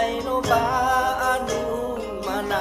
ai no ba anu mana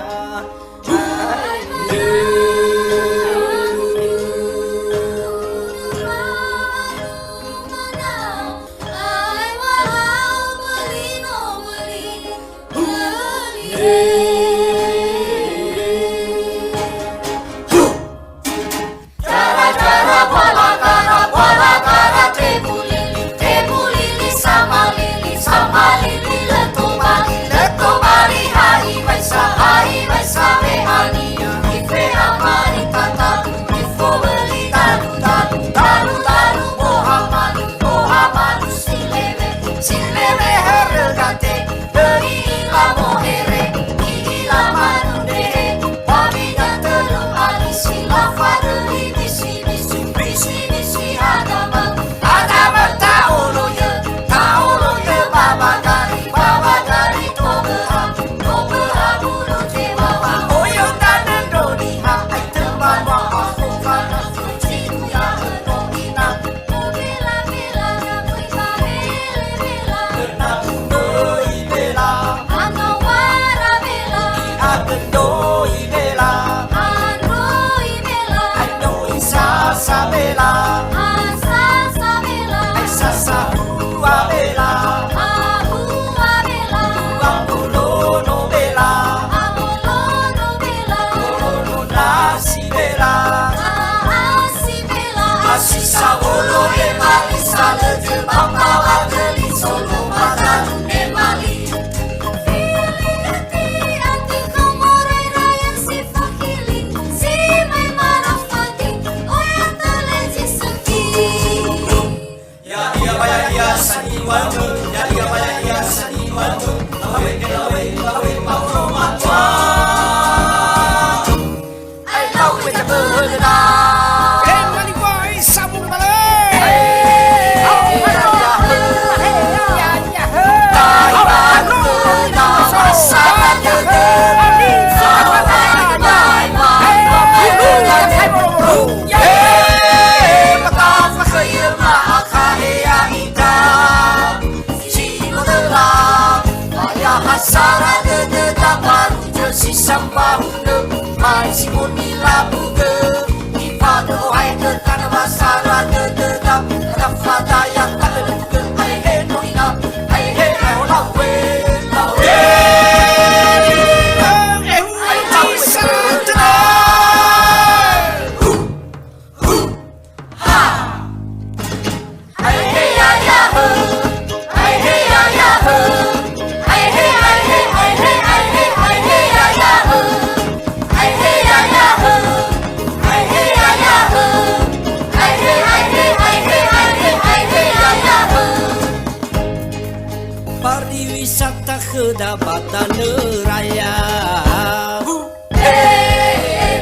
pariwisata kedapatan neraya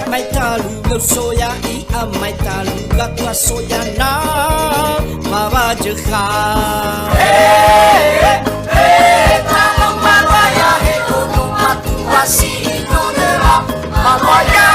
mai talu lo soya I mai talu gatwa soya na mawa jekha tanam malaya he unu matu wasi nonera malaya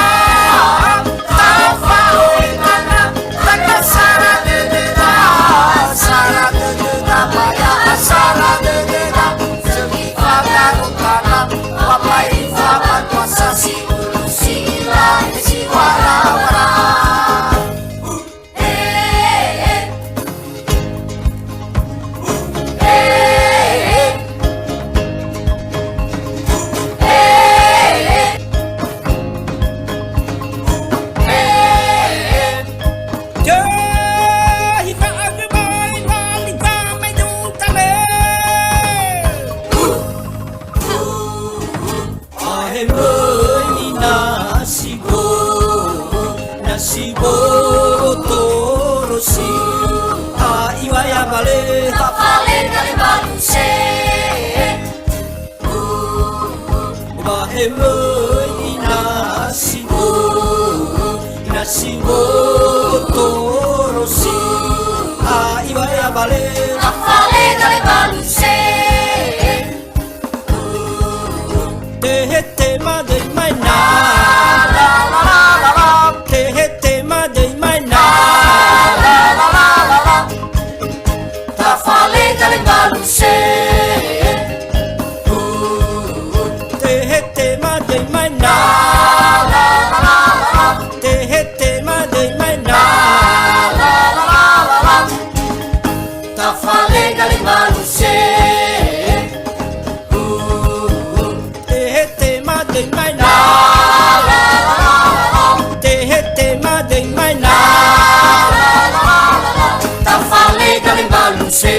nasi torosi iwaya bale dale baluse te ma de mai na la la la la te ma de mai na la la la la ta fale dale baluse fale galimaluse te ma de mai na te ma de mai na ta fale galimaluse